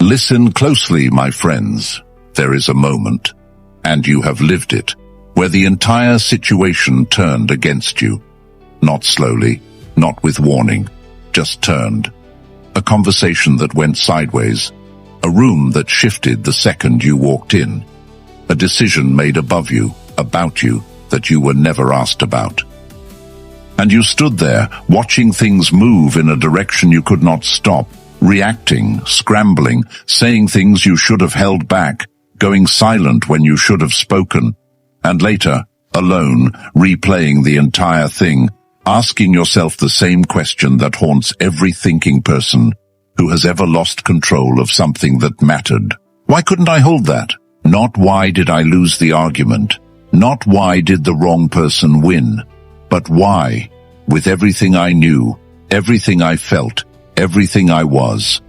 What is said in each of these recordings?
Listen closely, my friends. There is a moment, and you have lived it, where the entire situation turned against you. Not slowly, not with warning, just turned. A conversation that went sideways, a room that shifted the second you walked in, a decision made above you, about you, that you were never asked about. And you stood there, watching things move in a direction you could not stop, reacting, scrambling, saying things you should have held back, going silent when you should have spoken, and later, alone, replaying the entire thing, asking yourself the same question that haunts every thinking person who has ever lost control of something that mattered. Why couldn't I hold that? Not why did I lose the argument? Not why did the wrong person win? But why, with everything I knew, everything I felt, everything I was,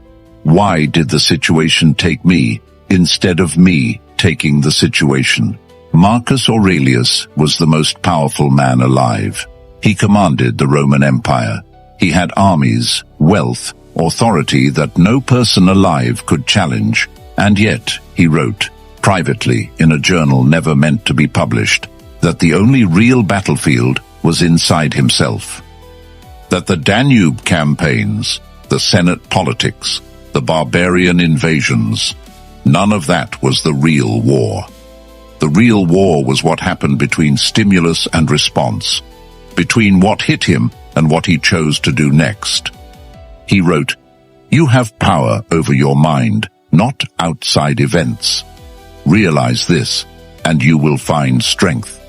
why did the situation take me instead of me taking the situation? Marcus Aurelius was the most powerful man alive. He commanded the Roman Empire. He had armies, wealth, authority that no person alive could challenge. And yet, he wrote, privately in a journal never meant to be published, that the only real battlefield was inside himself. That the Danube campaigns, the Senate politics, the barbarian invasions, none of that was the real war. The real war was what happened between stimulus and response, between what hit him and what he chose to do next. He wrote, "You have power over your mind, not outside events. Realize this, and you will find strength."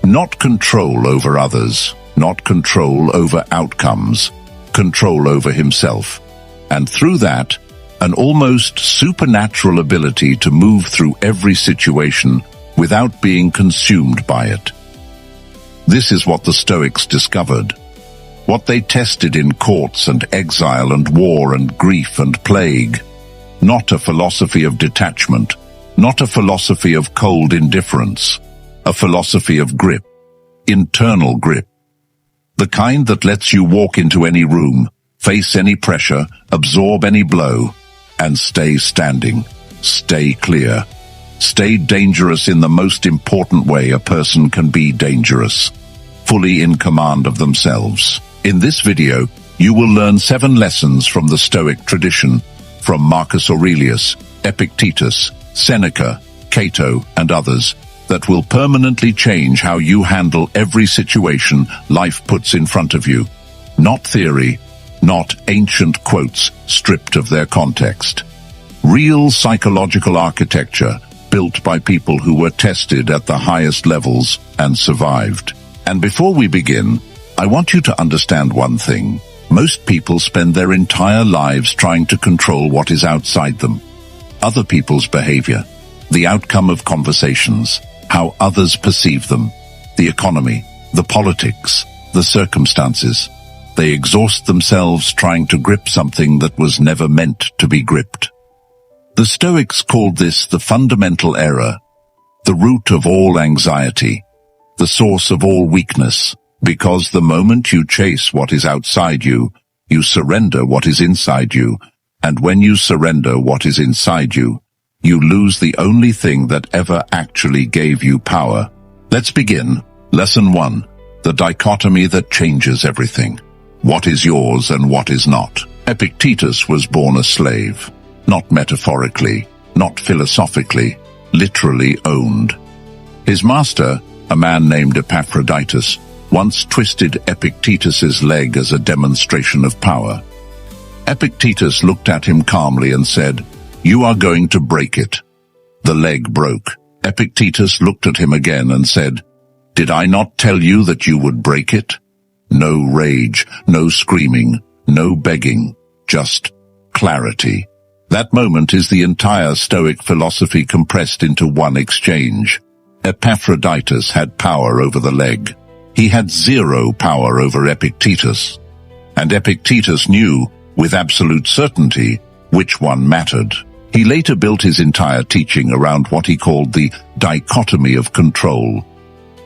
Not control over others, not control over outcomes, control over himself. And through that, an almost supernatural ability to move through every situation without being consumed by it. This is what the Stoics discovered, what they tested in courts and exile and war and grief and plague. Not a philosophy of detachment, not a philosophy of cold indifference, a philosophy of grip, internal grip. The kind that lets you walk into any room, face any pressure, absorb any blow, and stay standing, stay clear, stay dangerous in the most important way a person can be dangerous, fully in command of themselves. In this video, you will learn 7 lessons from the Stoic tradition, from Marcus Aurelius, Epictetus, Seneca, Cato, and others, that will permanently change how you handle every situation life puts in front of you. Not theory, not ancient quotes stripped of their context. Real psychological architecture built by people who were tested at the highest levels and survived. And before we begin, I want you to understand one thing. Most people spend their entire lives trying to control what is outside them. Other people's behavior, the outcome of conversations, how others perceive them, the economy, the politics, the circumstances. They exhaust themselves trying to grip something that was never meant to be gripped. The Stoics called this the fundamental error, the root of all anxiety, the source of all weakness, because the moment you chase what is outside you, you surrender what is inside you, and when you surrender what is inside you, you lose the only thing that ever actually gave you power. Let's begin. Lesson 1. The dichotomy that changes everything. What is yours and what is not. Epictetus was born a slave. Not metaphorically, not philosophically, literally owned. His master, a man named Epaphroditus, once twisted Epictetus's leg as a demonstration of power. Epictetus looked at him calmly and said, "You are going to break it." The leg broke. Epictetus looked at him again and said, "Did I not tell you that you would break it?" No rage, no screaming, no begging, just clarity. That moment is the entire Stoic philosophy compressed into one exchange. Epaphroditus had power over the leg. He had zero power over Epictetus. And Epictetus knew, with absolute certainty, which one mattered. He later built his entire teaching around what he called the dichotomy of control.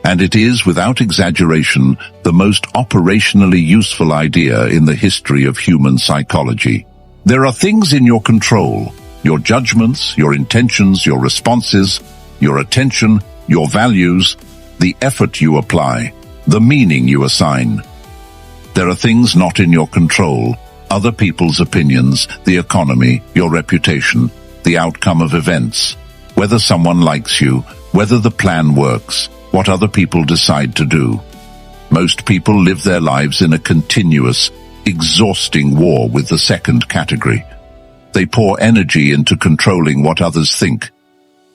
And it is, without exaggeration, the most operationally useful idea in the history of human psychology. There are things in your control, your judgments, your intentions, your responses, your attention, your values, the effort you apply, the meaning you assign. There are things not in your control, other people's opinions, the economy, your reputation, the outcome of events, whether someone likes you, whether the plan works, what other people decide to do. Most people live their lives in a continuous, exhausting war with the second category. They pour energy into controlling what others think.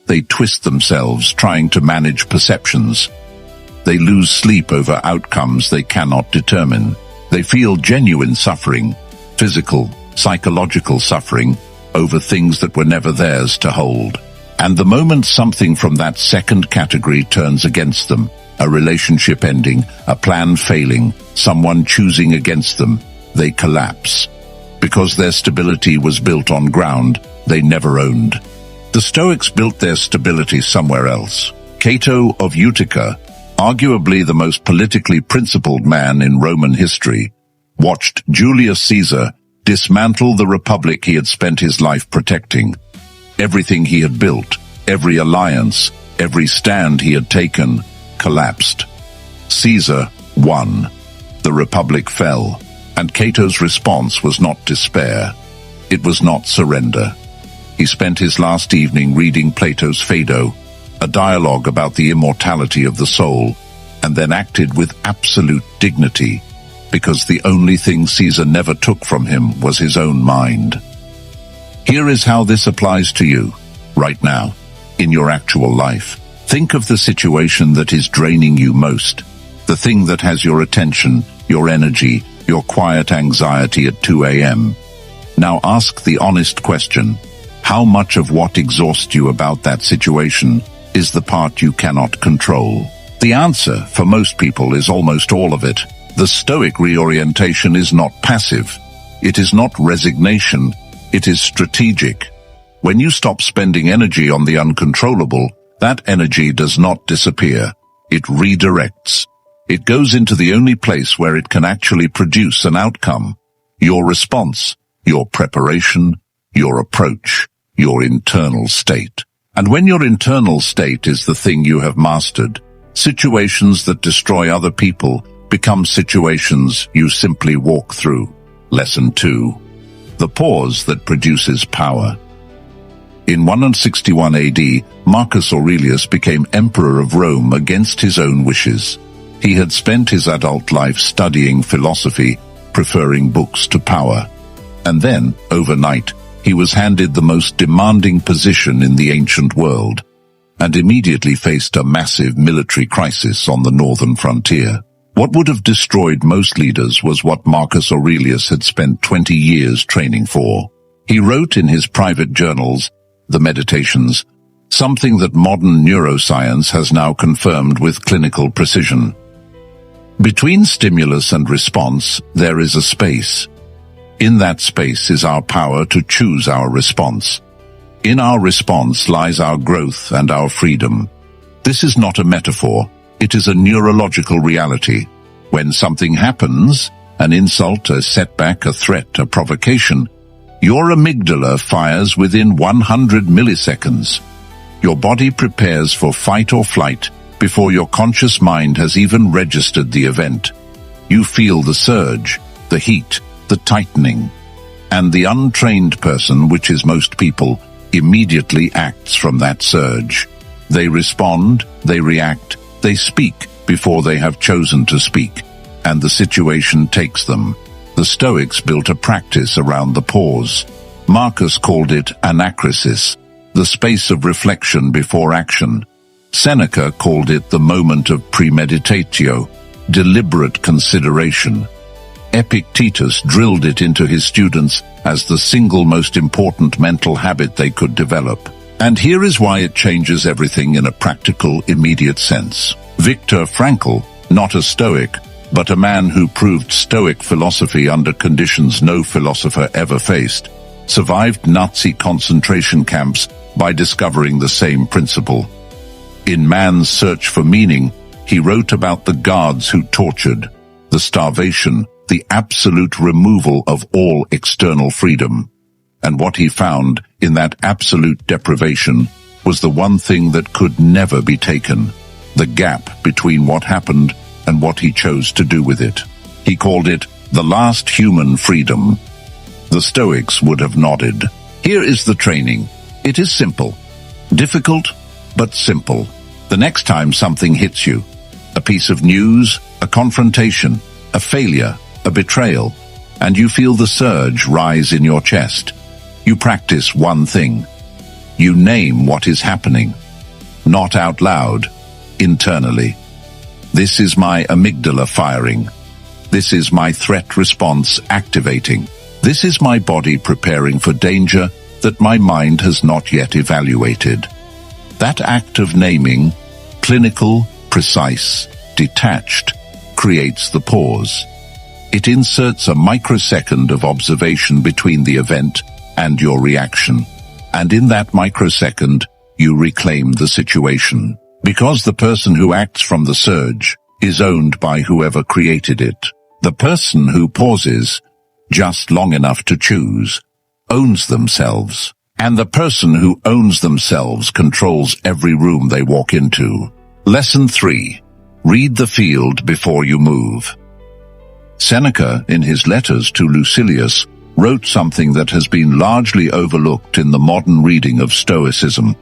They twist themselves trying to manage perceptions. They lose sleep over outcomes they cannot determine. They feel genuine suffering, physical, psychological suffering, over things that were never theirs to hold. And the moment something from that second category turns against them, a relationship ending, a plan failing, someone choosing against them, they collapse. Because their stability was built on ground they never owned. The Stoics built their stability somewhere else. Cato of Utica, arguably the most politically principled man in Roman history, watched Julius Caesar dismantle the republic he had spent his life protecting. Everything he had built, every alliance, every stand he had taken, collapsed. Caesar won. The republic fell, and Cato's response was not despair. It was not surrender. He spent his last evening reading Plato's Phaedo, a dialogue about the immortality of the soul, and then acted with absolute dignity, because the only thing Caesar never took from him was his own mind. Here is how this applies to you, right now, in your actual life. Think of the situation that is draining you most, the thing that has your attention, your energy, your quiet anxiety at 2 a.m. Now ask the honest question, how much of what exhausts you about that situation is the part you cannot control? The answer, for most people, is almost all of it. The Stoic reorientation is not passive. It is not resignation. It is strategic. When you stop spending energy on the uncontrollable, that energy does not disappear. It redirects. It goes into the only place where it can actually produce an outcome. Your response, your preparation, your approach, your internal state. And when your internal state is the thing you have mastered, situations that destroy other people become situations you simply walk through. Lesson 2. The pause that produces power. In 161 AD, Marcus Aurelius became emperor of Rome against his own wishes. He had spent his adult life studying philosophy, preferring books to power. And then, overnight, he was handed the most demanding position in the ancient world, and immediately faced a massive military crisis on the northern frontier. What would have destroyed most leaders was what Marcus Aurelius had spent 20 years training for. He wrote in his private journals, the Meditations, something that modern neuroscience has now confirmed with clinical precision. Between stimulus and response, there is a space. In that space is our power to choose our response. In our response lies our growth and our freedom. This is not a metaphor. It is a neurological reality. When something happens, an insult, a setback, a threat, a provocation, your amygdala fires within 100 milliseconds. Your body prepares for fight or flight before your conscious mind has even registered the event. You feel the surge, the heat, the tightening, and the untrained person, which is most people, immediately acts from that surge. They respond, they react, they speak before they have chosen to speak, and the situation takes them. The Stoics built a practice around the pause. Marcus called it anachresis, the space of reflection before action. Seneca called it the moment of premeditatio, deliberate consideration. Epictetus drilled it into his students as the single most important mental habit they could develop. And here is why it changes everything in a practical, immediate sense. Viktor Frankl, not a Stoic, but a man who proved Stoic philosophy under conditions no philosopher ever faced, survived Nazi concentration camps by discovering the same principle. In Man's Search for Meaning, he wrote about the guards who tortured, the starvation, the absolute removal of all external freedom. And what he found in that absolute deprivation was the one thing that could never be taken, the gap between what happened and what he chose to do with it. He called it the last human freedom. The Stoics would have nodded. Here is the training. It is simple. Difficult, but simple. The next time something hits you, a piece of news, a confrontation, a failure, a betrayal, and you feel the surge rise in your chest, you practice one thing. You name what is happening. Not out loud, internally. This is my amygdala firing. This is my threat response activating. This is my body preparing for danger that my mind has not yet evaluated. That act of naming, clinical, precise, detached, creates the pause. It inserts a microsecond of observation between the event and your reaction. And in that microsecond, you reclaim the situation. Because the person who acts from the surge is owned by whoever created it. The person who pauses just long enough to choose owns themselves. And the person who owns themselves controls every room they walk into. Lesson 3. Read the field before you move. Seneca, in his letters to Lucilius, wrote something that has been largely overlooked in the modern reading of Stoicism.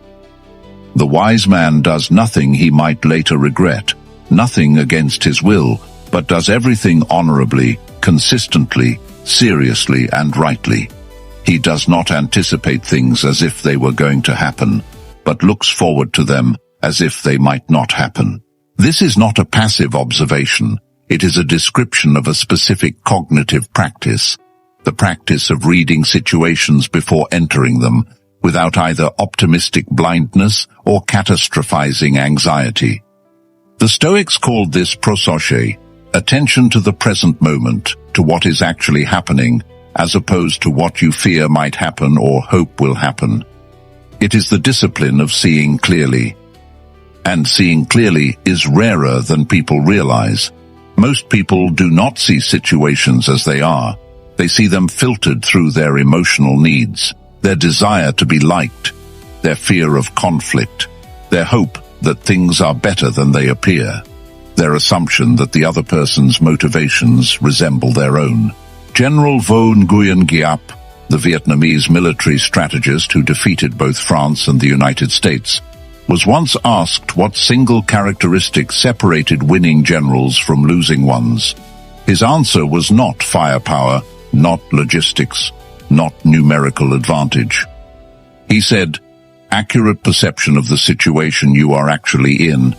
The wise man does nothing he might later regret, nothing against his will, but does everything honorably, consistently, seriously, and rightly. He does not anticipate things as if they were going to happen, but looks forward to them as if they might not happen. This is not a passive observation. It is a description of a specific cognitive practice, the practice of reading situations before entering them, without either optimistic blindness or catastrophizing anxiety. The Stoics called this prosoche, attention to the present moment, to what is actually happening, as opposed to what you fear might happen or hope will happen. It is the discipline of seeing clearly. And seeing clearly is rarer than people realize. Most people do not see situations as they are. They see them filtered through their emotional needs, their desire to be liked, their fear of conflict, their hope that things are better than they appear, their assumption that the other person's motivations resemble their own. General Vo Nguyen Giap, the Vietnamese military strategist who defeated both France and the United States, was once asked what single characteristic separated winning generals from losing ones. His answer was not firepower, not logistics, not numerical advantage. He said, accurate perception of the situation you are actually in,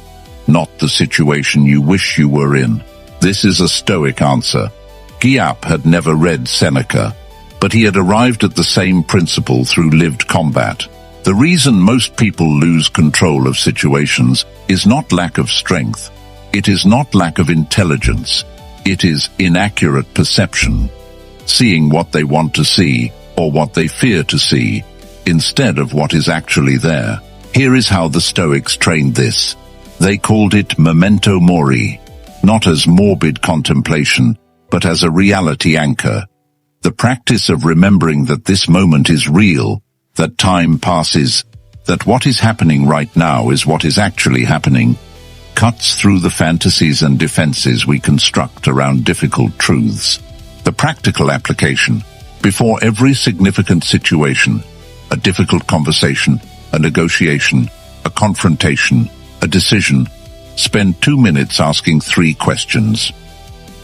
not the situation you wish you were in. This is a Stoic answer. Giap had never read Seneca, but he had arrived at the same principle through lived combat. The reason most people lose control of situations is not lack of strength. It is not lack of intelligence. It is inaccurate perception. Seeing what they want to see or what they fear to see instead of what is actually there. Here is how the Stoics trained this. They called it memento mori, not as morbid contemplation, but as a reality anchor. The practice of remembering that this moment is real, that time passes, that what is happening right now is what is actually happening, cuts through the fantasies and defenses we construct around difficult truths. The practical application. Before every significant situation, a difficult conversation, a negotiation, a confrontation, a decision, spend 2 minutes asking 3 questions.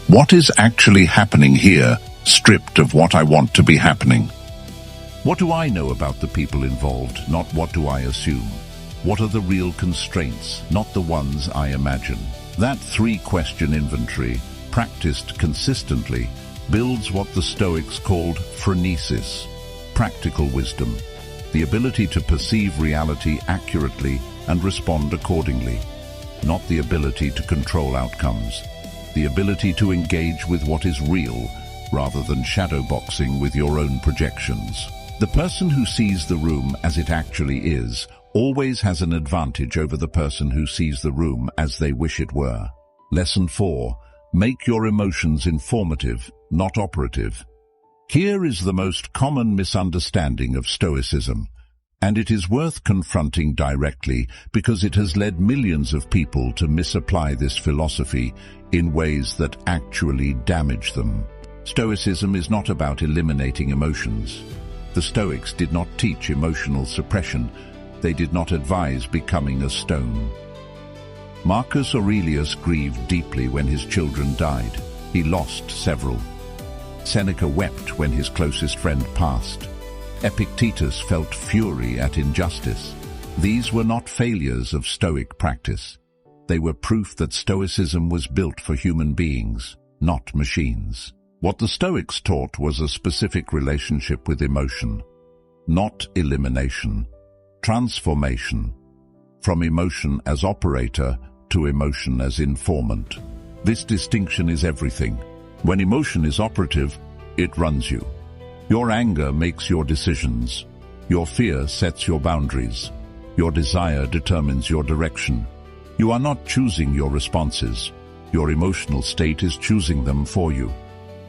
What is actually happening here, stripped of what I want to be happening? What do I know about the people involved, not what do I assume? What are the real constraints, not the ones I imagine? That 3-question inventory, practiced consistently, builds what the Stoics called phronesis, practical wisdom, the ability to perceive reality accurately and respond accordingly, not the ability to control outcomes, the ability to engage with what is real rather than shadowboxing with your own projections. The person who sees the room as it actually is always has an advantage over the person who sees the room as they wish it were. Lesson 4. Make your emotions informative, not operative. Here is the most common misunderstanding of Stoicism, and it is worth confronting directly because it has led millions of people to misapply this philosophy in ways that actually damage them. Stoicism is not about eliminating emotions. The Stoics did not teach emotional suppression. They did not advise becoming a stone. Marcus Aurelius grieved deeply when his children died. He lost several. Seneca wept when his closest friend passed. Epictetus felt fury at injustice. These were not failures of Stoic practice. They were proof that Stoicism was built for human beings, not machines. What the Stoics taught was a specific relationship with emotion, not elimination, transformation, from emotion as operator to emotion as informant. This distinction is everything. When emotion is operative, it runs you. Your anger makes your decisions. Your fear sets your boundaries. Your desire determines your direction. You are not choosing your responses. Your emotional state is choosing them for you.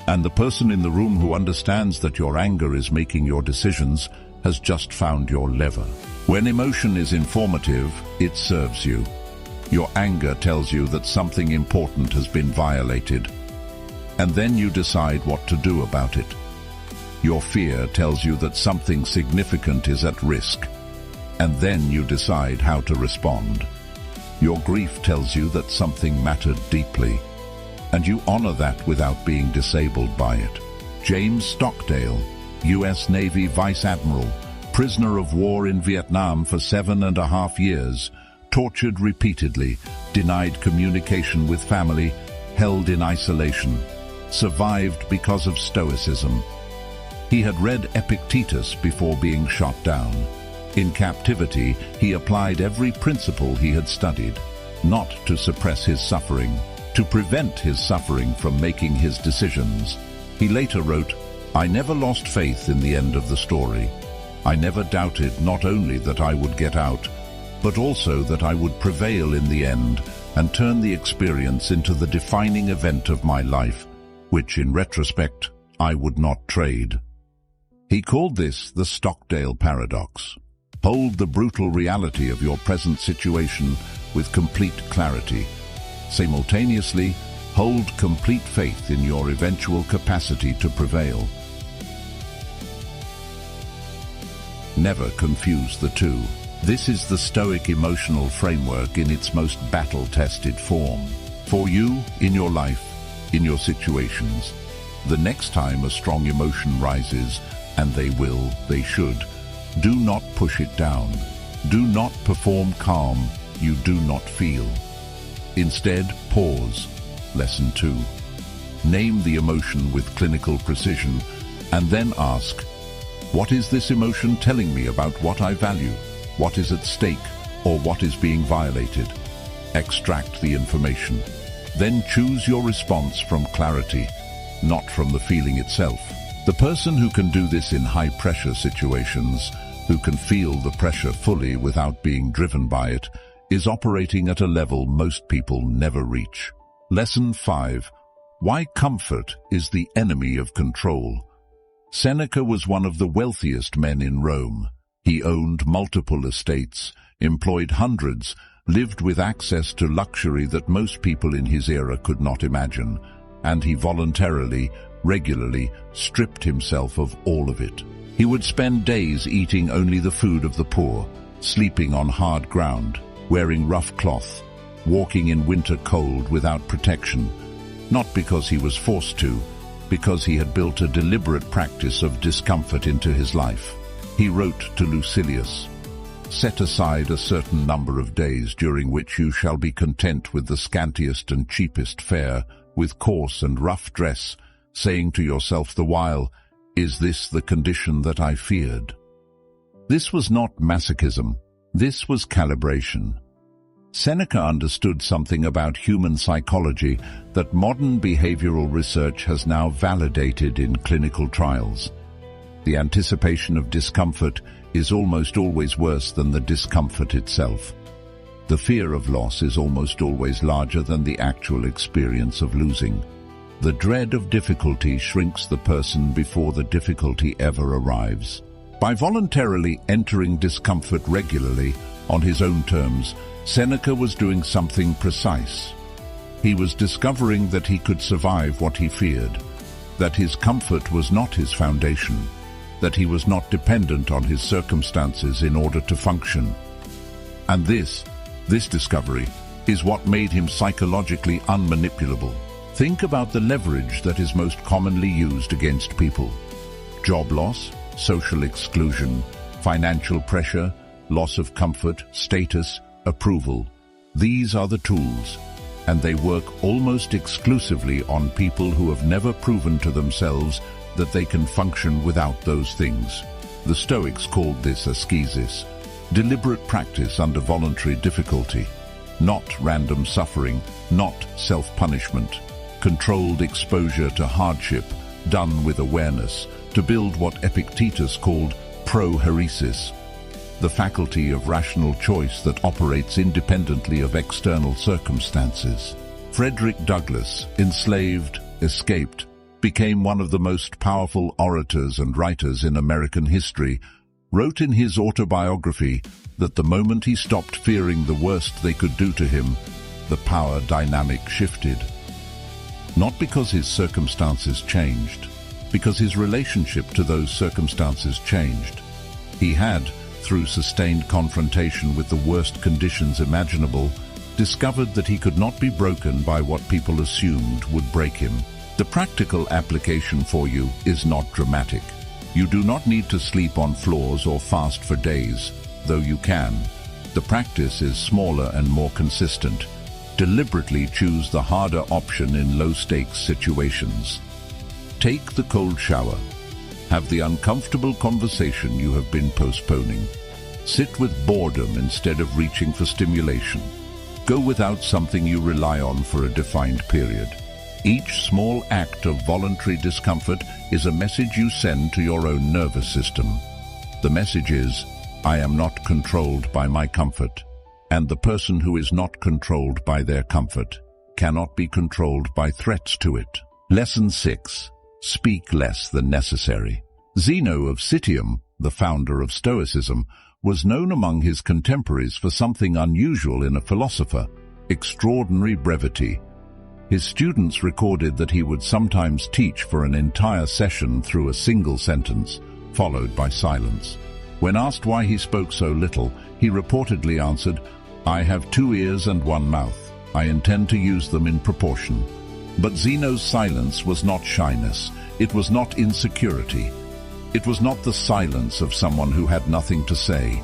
And the person in the room who understands that your anger is making your decisions has just found your lever. When emotion is informative, it serves you. Your anger tells you that something important has been violated, and then you decide what to do about it. Your fear tells you that something significant is at risk, and then you decide how to respond. Your grief tells you that something mattered deeply, and you honor that without being disabled by it. James Stockdale, U.S. Navy Vice Admiral, prisoner of war in Vietnam for 7.5 years, tortured repeatedly, denied communication with family, held in isolation, survived because of Stoicism. He had read Epictetus before being shot down. In captivity, he applied every principle he had studied, not to suppress his suffering, to prevent his suffering from making his decisions. He later wrote, "I never lost faith in the end of the story. I never doubted not only that I would get out, but also that I would prevail in the end and turn the experience into the defining event of my life, which in retrospect I would not trade." He called this the Stockdale paradox. Hold the brutal reality of your present situation with complete clarity. Simultaneously, hold complete faith in your eventual capacity to prevail. Never confuse the two. This is the Stoic emotional framework in its most battle-tested form. For you, in your life, in your situations, the next time a strong emotion rises, and they should, do not push it down. Do not perform calm you do not feel. Instead, pause. Lesson 2. Name the emotion with clinical precision, and then ask, what is this emotion telling me about what I value? What is at stake, or what is being violated? Extract the information. Then choose your response from clarity, not from the feeling itself. The person who can do this in high-pressure situations, who can feel the pressure fully without being driven by it, is operating at a level most people never reach. Lesson 5. Why comfort is the enemy of control. Seneca was one of the wealthiest men in Rome. He owned multiple estates, employed hundreds, lived with access to luxury that most people in his era could not imagine, and he voluntarily, regularly stripped himself of all of it. He would spend days eating only the food of the poor, sleeping on hard ground, wearing rough cloth, walking in winter cold without protection, not because he was forced to, because he had built a deliberate practice of discomfort into his life. He wrote to Lucilius, "Set aside a certain number of days during which you shall be content with the scantiest and cheapest fare, with coarse and rough dress, saying to yourself the while, 'Is this the condition that I feared?'" This was not masochism. This was calibration. Seneca understood something about human psychology that modern behavioral research has now validated in clinical trials. The anticipation of discomfort is almost always worse than the discomfort itself. The fear of loss is almost always larger than the actual experience of losing. The dread of difficulty shrinks the person before the difficulty ever arrives. By voluntarily entering discomfort regularly, on his own terms, Seneca was doing something precise. He was discovering that he could survive what he feared, that his comfort was not his foundation, that he was not dependent on his circumstances in order to function. And this discovery is what made him psychologically unmanipulable. Think about the leverage that is most commonly used against people. Job loss, social exclusion, financial pressure, loss of comfort, status, approval. These are the tools, and they work almost exclusively on people who have never proven to themselves that they can function without those things. The Stoics called this ascesis, deliberate practice under voluntary difficulty, not random suffering, not self-punishment, controlled exposure to hardship, done with awareness, to build what Epictetus called prohairesis, the faculty of rational choice that operates independently of external circumstances. Frederick Douglass, enslaved, escaped, became one of the most powerful orators and writers in American history, wrote in his autobiography that the moment he stopped fearing the worst they could do to him, the power dynamic shifted. Not because his circumstances changed, because his relationship to those circumstances changed. He had, through sustained confrontation with the worst conditions imaginable, discovered that he could not be broken by what people assumed would break him. The practical application for you is not dramatic. You do not need to sleep on floors or fast for days, though you can. The practice is smaller and more consistent. Deliberately choose the harder option in low-stakes situations. Take the cold shower. Have the uncomfortable conversation you have been postponing. Sit with boredom instead of reaching for stimulation. Go without something you rely on for a defined period. Each small act of voluntary discomfort is a message you send to your own nervous system. The message is, I am not controlled by my comfort. And the person who is not controlled by their comfort cannot be controlled by threats to it. Lesson 6. Speak less than necessary. Zeno of Citium, the founder of Stoicism, was known among his contemporaries for something unusual in a philosopher: extraordinary brevity. His students recorded that he would sometimes teach for an entire session through a single sentence, followed by silence. When asked why he spoke so little, he reportedly answered, I have 2 ears and 1 mouth. I intend to use them in proportion. But Zeno's silence was not shyness. It was not insecurity. It was not the silence of someone who had nothing to say.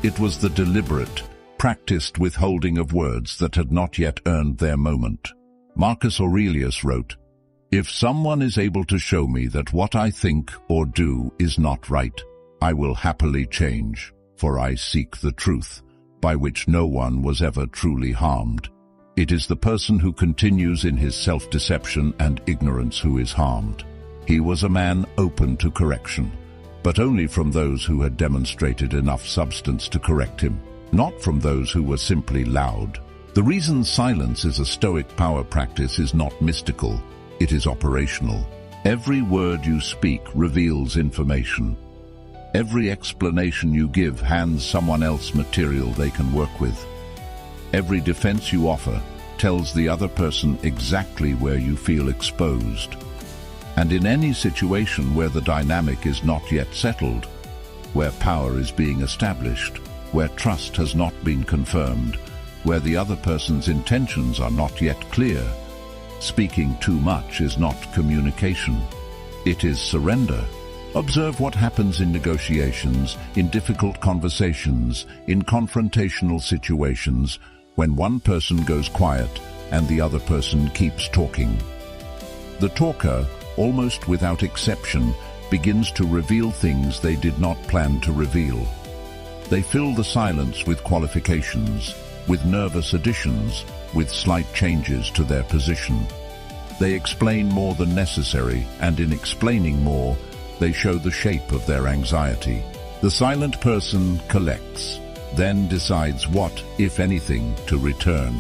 It was the deliberate, practiced withholding of words that had not yet earned their moment. Marcus Aurelius wrote, If someone is able to show me that what I think or do is not right, I will happily change, for I seek the truth, by which no one was ever truly harmed. It is the person who continues in his self-deception and ignorance who is harmed. He was a man open to correction, but only from those who had demonstrated enough substance to correct him, not from those who were simply loud. The reason silence is a Stoic power practice is not mystical, it is operational. Every word you speak reveals information. Every explanation you give hands someone else material they can work with. Every defense you offer tells the other person exactly where you feel exposed. And in any situation where the dynamic is not yet settled, where power is being established, where trust has not been confirmed, where the other person's intentions are not yet clear, speaking too much is not communication. It is surrender. Observe what happens in negotiations, in difficult conversations, in confrontational situations, when one person goes quiet and the other person keeps talking. The talker, almost without exception, begins to reveal things they did not plan to reveal. They fill the silence with qualifications, with nervous additions, with slight changes to their position. They explain more than necessary, and in explaining more, they show the shape of their anxiety. The silent person collects, then decides what, if anything, to return.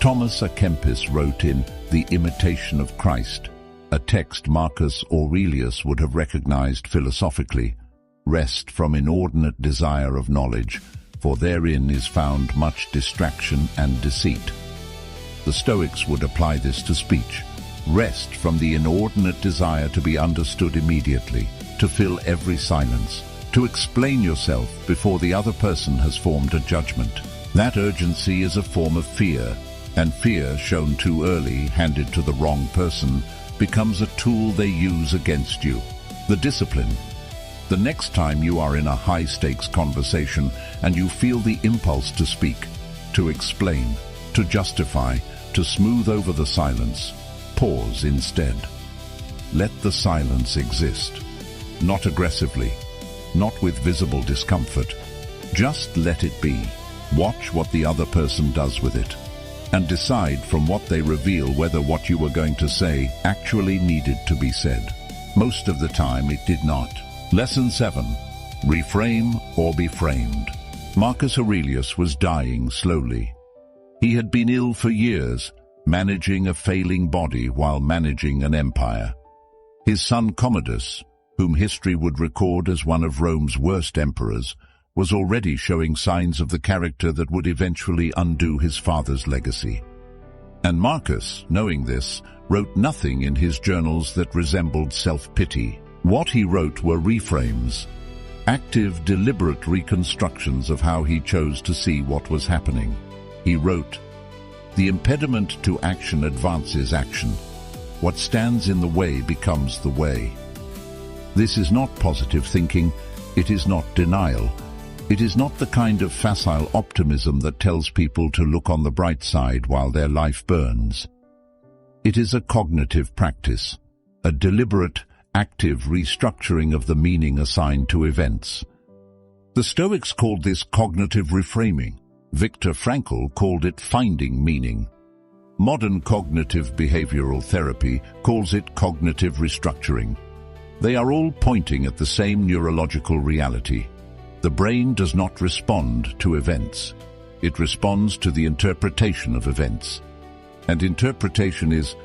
Thomas à Kempis wrote in the imitation of Christ, a text Marcus Aurelius would have recognized philosophically. Rest from inordinate desire of knowledge, for therein is found much distraction and deceit. The Stoics would apply this to speech. Rest from the inordinate desire to be understood immediately, to fill every silence, to explain yourself before the other person has formed a judgment. That urgency is a form of fear, and fear shown too early, handed to the wrong person, becomes a tool they use against you. The discipline. The next time you are in a high-stakes conversation and you feel the impulse to speak, to explain, to justify, to smooth over the silence, pause instead. Let the silence exist. Not aggressively, not with visible discomfort. Just let it be. Watch what the other person does with it, and decide from what they reveal whether what you were going to say actually needed to be said. Most of the time it did not. Lesson 7. Reframe or be framed. Marcus Aurelius was dying slowly. He had been ill for years, managing a failing body while managing an empire. His son Commodus, whom history would record as one of Rome's worst emperors, was already showing signs of the character that would eventually undo his father's legacy. And Marcus, knowing this, wrote nothing in his journals that resembled self-pity. What he wrote were reframes, active, deliberate reconstructions of how he chose to see what was happening. He wrote, "The impediment to action advances action. What stands in the way becomes the way." This is not positive thinking. It is not denial. It is not the kind of facile optimism that tells people to look on the bright side while their life burns. It is a cognitive practice, a deliberate, active restructuring of the meaning assigned to events. The Stoics called this cognitive reframing. Viktor Frankl called it finding meaning. Modern cognitive behavioral therapy calls it cognitive restructuring. They are all pointing at the same neurological reality. The brain does not respond to events. It responds to the interpretation of events. And interpretation is,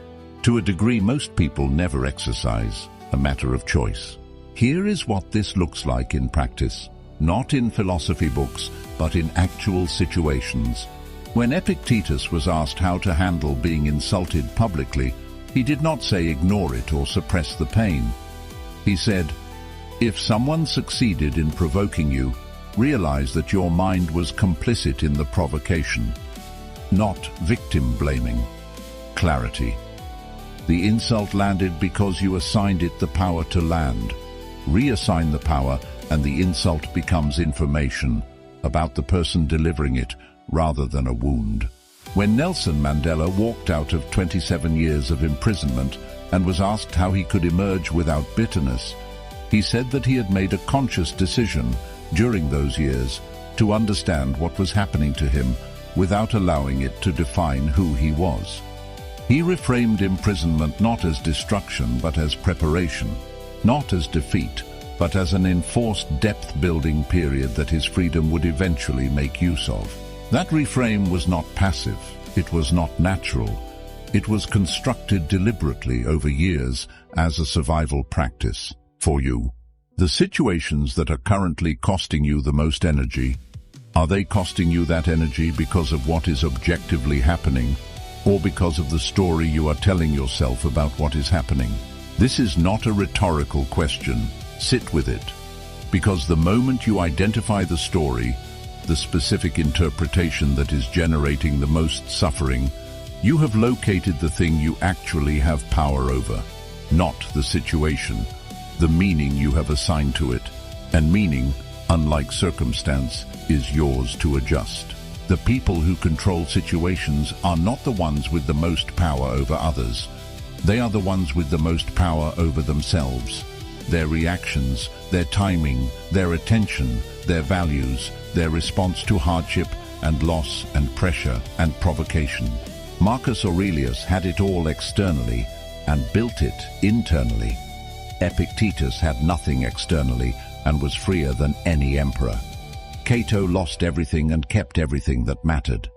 to a degree most people never exercise, a matter of choice. Here is what this looks like in practice, not in philosophy books, but in actual situations. When Epictetus was asked how to handle being insulted publicly, he did not say ignore it or suppress the pain. He said, if someone succeeded in provoking you, realize that your mind was complicit in the provocation, not victim blaming. Clarity. The insult landed because you assigned it the power to land. Reassign the power and the insult becomes information about the person delivering it rather than a wound. When Nelson Mandela walked out of 27 years of imprisonment and was asked how he could emerge without bitterness, he said that he had made a conscious decision during those years to understand what was happening to him without allowing it to define who he was. He reframed imprisonment not as destruction but as preparation, not as defeat, but as an enforced depth-building period that his freedom would eventually make use of. That reframe was not passive, it was not natural. It was constructed deliberately over years as a survival practice. For you, the situations that are currently costing you the most energy, are they costing you that energy because of what is objectively happening, or because of the story you are telling yourself about what is happening? This is not a rhetorical question. Sit with it. Because the moment you identify the story, the specific interpretation that is generating the most suffering, you have located the thing you actually have power over, not the situation, the meaning you have assigned to it. And meaning, unlike circumstance, is yours to adjust. The people who control situations are not the ones with the most power over others. They are the ones with the most power over themselves. Their reactions, their timing, their attention, their values, their response to hardship and loss and pressure and provocation. Marcus Aurelius had it all externally and built it internally. Epictetus had nothing externally and was freer than any emperor. Cato lost everything and kept everything that mattered.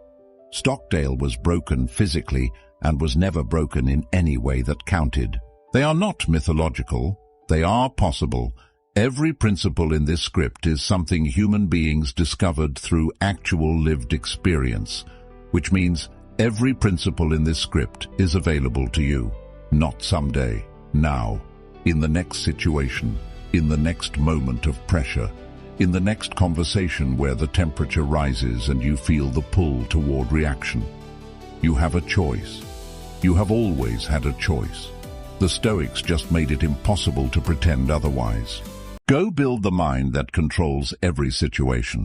Stockdale was broken physically and was never broken in any way that counted. They are not mythological. They are possible. Every principle in this script is something human beings discovered through actual lived experience, which means every principle in this script is available to you. Not someday, now, in the next situation, in the next moment of pressure, in the next conversation where the temperature rises and you feel the pull toward reaction. You have a choice. You have always had a choice. The Stoics just made it impossible to pretend otherwise. Go build the mind that controls every situation.